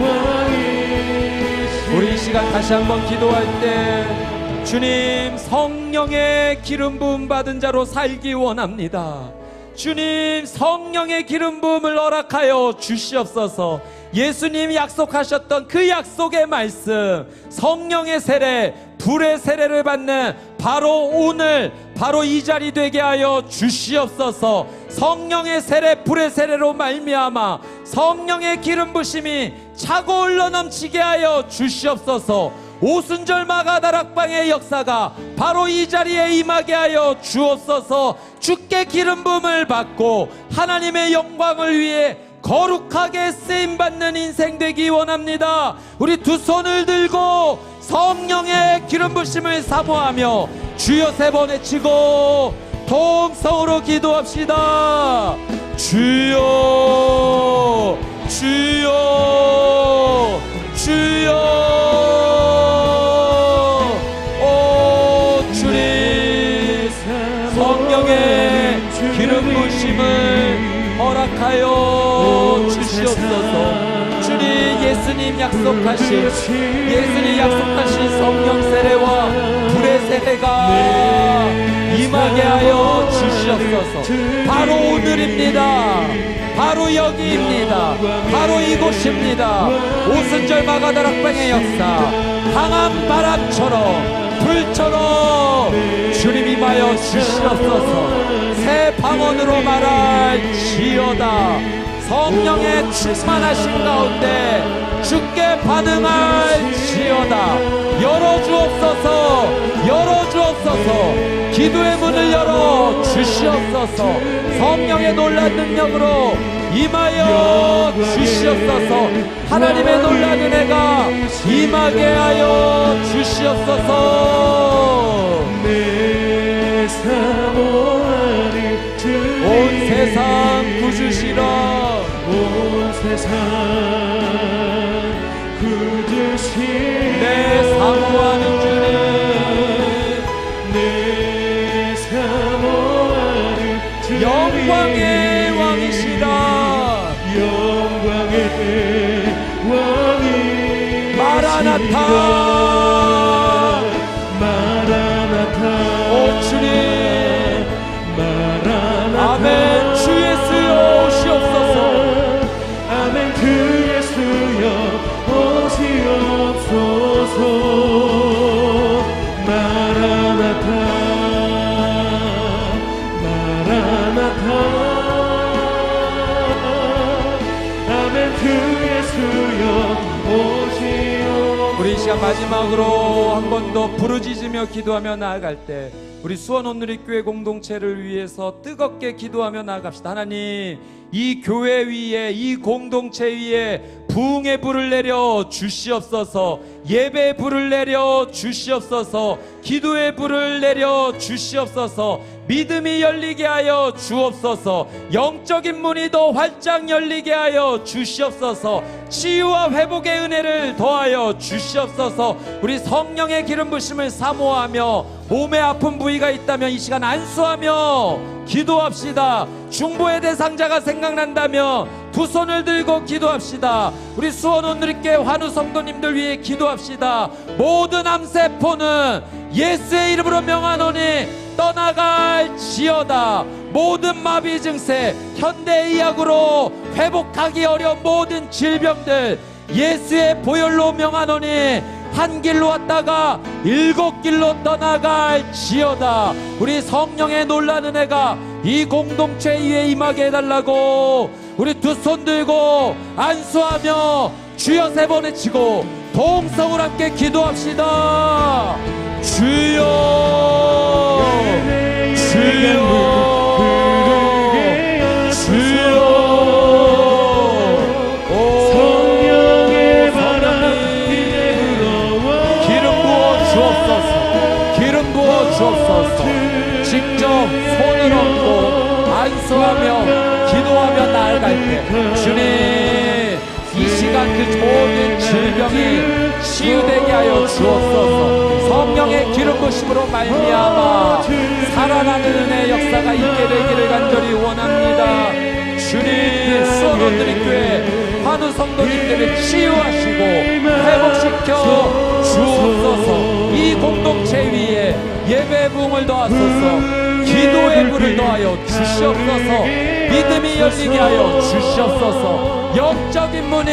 왕이시라. 우리 이 시간 다시 한번 기도할 때 주님 성령의 기름 부음 받은 자로 살기 원합니다. 주님 성령의 기름 부음을 허락하여 주시옵소서. 예수님 약속하셨던 그 약속의 말씀 성령의 세례 불의 세례를 받는 바로 오늘 바로 이 자리 되게 하여 주시옵소서. 성령의 세례 불의 세례로 말미암아 성령의 기름 부심이 차고 흘러 넘치게 하여 주시옵소서. 오순절 마가다락방의 역사가 바로 이 자리에 임하게 하여 주옵소서. 주께 기름 부음을 받고 하나님의 영광을 위해 거룩하게 쓰임받는 인생 되기 원합니다. 우리 두 손을 들고 성령의 기름 부심을 사모하며 주여 세 번 외치고 통성으로 기도합시다. 주여 주여 주여 예수님 약속하신 성령 세례와 불의 세례가 임하게 하여 주시옵소서. 바로 오늘입니다. 바로 여기입니다. 바로 이곳입니다. 오순절 마가다락방의 역사, 강한 바람처럼 불처럼 주님 임하여 주시옵소서. 새 방언으로 말할지어다. 성령의 충만하신 가운데 주께 반응할지어다. 열어주옵소서. 열어주옵소서. 기도의 문을 열어 주시옵소서. 성령의 놀라운 능력으로 임하여 주시옵소서. 하나님의 놀라운 은혜가 임하게 하여 주시옵소서. 내 사모하는 주님, 온 세상 구주시라. 온 세상 구주시라. 내 사모하는 주님, 내 사모하는 주님, 영광의 왕이시라. 영광의 왕이 마라나타. 마라나타. 오 주님, 마라나타. 아멘. 주 예수여 오시옵소서. 아멘. 주 예수여 오시옵소서. 마라나타. 마라나타. 아멘. 주 예수여 오시옵소서. 우리 이 시간 마지막으로 한 번 더 부르짖으며 기도하며 나아갈 때 우리 수원 온누리교회 공동체를 위해서 뜨겁게 기도하며 나아갑시다. 하나님, 이 교회 위에, 이 공동체 위에 부흥의 불을 내려 주시옵소서. 예배의 불을 내려 주시옵소서. 기도의 불을 내려 주시옵소서. 믿음이 열리게 하여 주옵소서. 영적인 문이 더 활짝 열리게 하여 주시옵소서. 치유와 회복의 은혜를 더하여 주시옵소서. 우리 성령의 기름 부심을 사모하며 몸에 아픈 부위가 있다면 이 시간 안수하며 기도합시다. 중보의 대상자가 생각난다면 두 손을 들고 기도합시다. 우리 수원 온누리교회 환우 성도님들 위해 기도합시다. 모든 암세포는 예수의 이름으로 명하노니 떠나갈지어다. 모든 마비 증세, 현대의학으로 회복하기 어려운 모든 질병들 예수의 보혈로 명하노니 한 길로 왔다가 7길로 떠나갈지어다. 우리 성령의 놀라운 은혜가 이 공동체 위에 임하게 해달라고 우리 두 손 들고 안수하며 주여 3번 외치고 동성을 함께 기도합시다. 주여, 주여, 주여. 성령의 바람 이제 불어와 기름 부어 주옵소서. 기름 부어 주옵소서. 직접 손을 얹고 안수하며 기도하며 나아갈 때 주님, 이 시간 그 모든 질병이 치유되게 하여 주옵소서. 성령의 기름 부심으로 말미암아 살아나는 은혜 역사가 있게 되기를 간절히 원합니다. 주님, 수원 온누리교회 환우 성도님들을 치유하시고 회복시켜 주옵소서. 이 공동체 위에 예배의 부흥을 더하소서. 기도의 불을 더하여 주시옵소서. 믿음이 열리게 하여 주시옵소서. 영적인 문이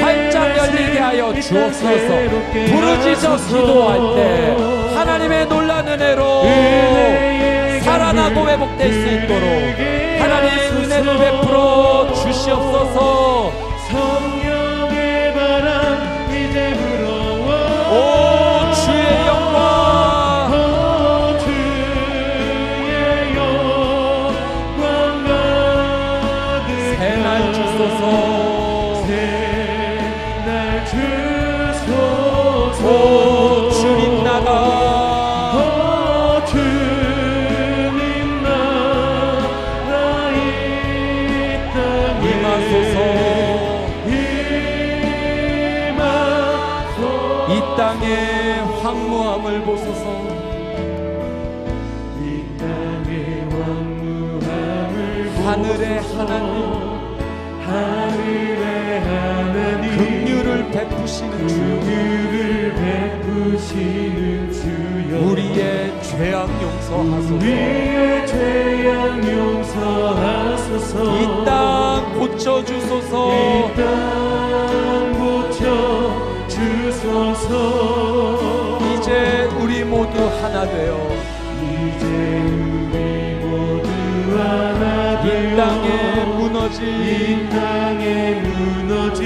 활짝 열리게 하여 주옵소서. 부르짖어 기도할 때 하나님의 놀라운 은혜로 살아나고 회복될 수 있도록 하나님 은혜를 베풀어 주시옵소서. 성령의 바람 이제 불어와 오 주의 영광, 주의 영광 가득 새날 주소서. 새날 주소서. 오 주님 나라, 주님 나라 이 땅에 임하소서. 이 땅의 황무함을 보소서. 이 땅의 왕무함을 하늘의 하나님, 하늘의 하나님 긍휼을 베푸시는 주 긍휼을 베푸시는 주여 우리의 죄악 용서하소서. 우리의 죄악 용서하소서 이 땅 고쳐주소서. 이 땅 고쳐 주소서 이제 우리 모두 하나 되어 이제 우리 모두 하나 이 되어 땅에 무너진 이 땅에 무너진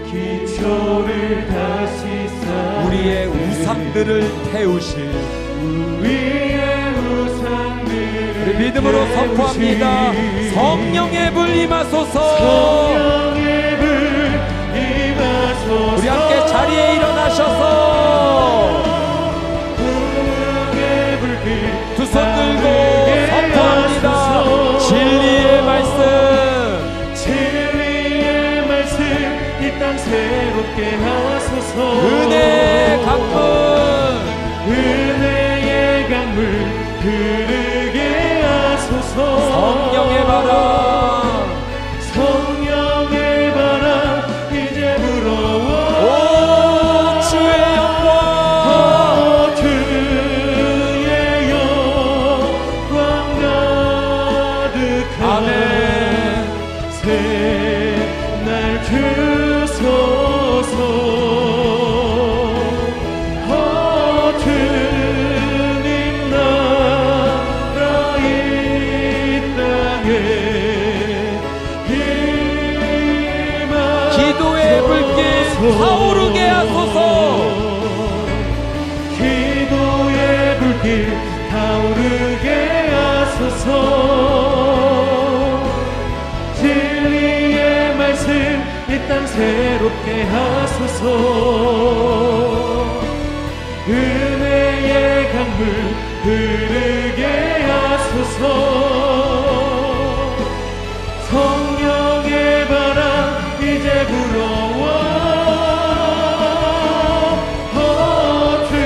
기초를 다시 쌓아 우리의 우상들을 태우실 우리의 우상들을 우리 믿음으로 선포합니다. 성령의 불 임하소서. 성령의 불 임하소서 우리 함께 자리에 일어나셔서 두 손 들고 선포합니다. 진리의 말씀 진리의 말씀 이 땅 새롭게 하소서 은혜의 강물 은혜의 강물 흐르게 하소서 성령의 바람 성령의 바람 이제 불어와 오 주의 영광 주의 영광 가득한 아멘. 새날 주소서 주님 나라 이 땅에 기도의 불길 타오르게 하소서. 기도의 불길 타오르게 하소서 진리의 말씀 이 땅 새롭게 하소서 은혜의 강물 흐르게 하소서 성령의 바람 이제 불어와 주의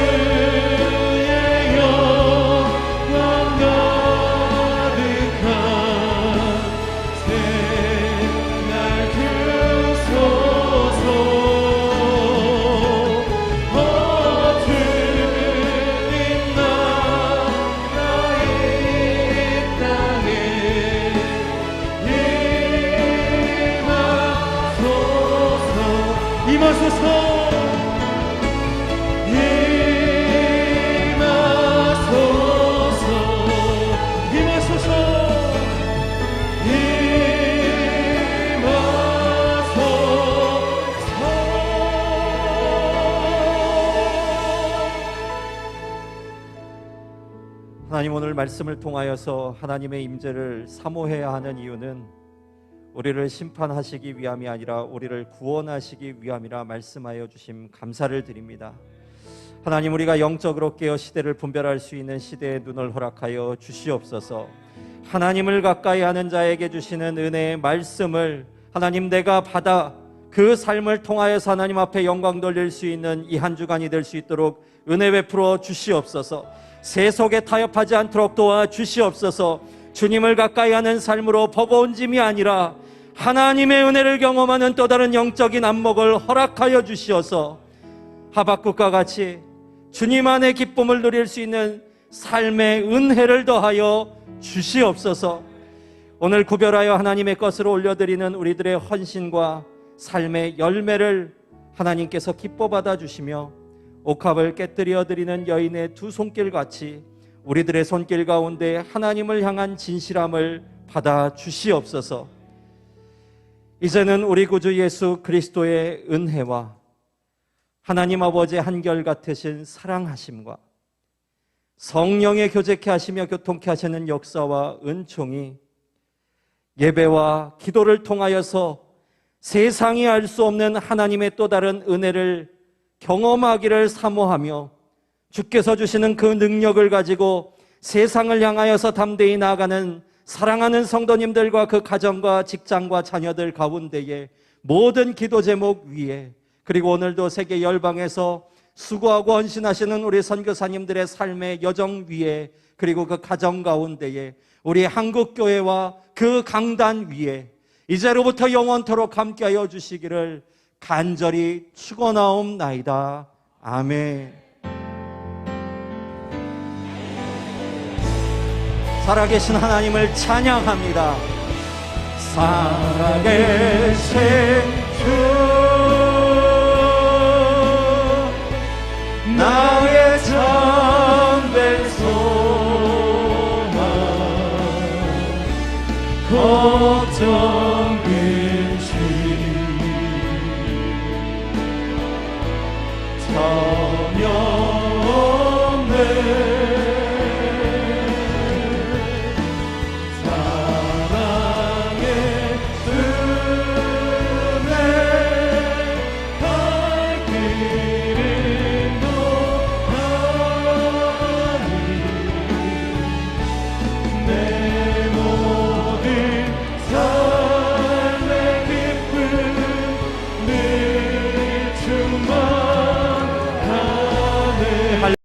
영광 가득한 새날 주소서 주님 나라 이 땅에 임하소서 하나님, 오늘 말씀을 통하여서 하나님의 임재를 사모해야 하는 이유는 우리를 심판하시기 위함이 아니라 우리를 구원하시기 위함이라 말씀하여 주심 감사를 드립니다. 하나님, 우리가 영적으로 깨어 시대를 분별할 수 있는 시대의 눈을 허락하여 주시옵소서. 하나님을 가까이 하는 자에게 주시는 은혜의 말씀을 하나님 내가 받아 그 삶을 통하여서 하나님 앞에 영광 돌릴 수 있는 이 한 주간이 될 수 있도록 은혜 베풀어 주시옵소서. 세속에 타협하지 않도록 도와주시옵소서. 주님을 가까이 하는 삶으로 버거운 짐이 아니라 하나님의 은혜를 경험하는 또 다른 영적인 안목을 허락하여 주시어서 하박국과 같이 주님 안에 기쁨을 누릴 수 있는 삶의 은혜를 더하여 주시옵소서. 오늘 구별하여 하나님의 것으로 올려드리는 우리들의 헌신과 삶의 열매를 하나님께서 기뻐 받아주시며 옥합을 깨뜨려 드리는 여인의 두 손길같이 우리들의 손길 가운데 하나님을 향한 진실함을 받아 주시옵소서. 이제는 우리 구주 예수 그리스도의 은혜와 하나님 아버지의 한결같으신 사랑하심과 성령의 교제케 하시며 교통케 하시는 역사와 은총이 예배와 기도를 통하여서 세상이 알 수 없는 하나님의 또 다른 은혜를 경험하기를 사모하며 주께서 주시는 그 능력을 가지고 세상을 향하여서 담대히 나아가는 사랑하는 성도님들과 그 가정과 직장과 자녀들 가운데에 모든 기도 제목 위에, 그리고 오늘도 세계 열방에서 수고하고 헌신하시는 우리 선교사님들의 삶의 여정 위에, 그리고 그 가정 가운데에 우리 한국교회와 그 강단 위에 이제로부터 영원토록 함께하여 주시기를 간절히 축원하옵나이다. 아멘. 살아계신 하나님을 찬양합니다. 살아계신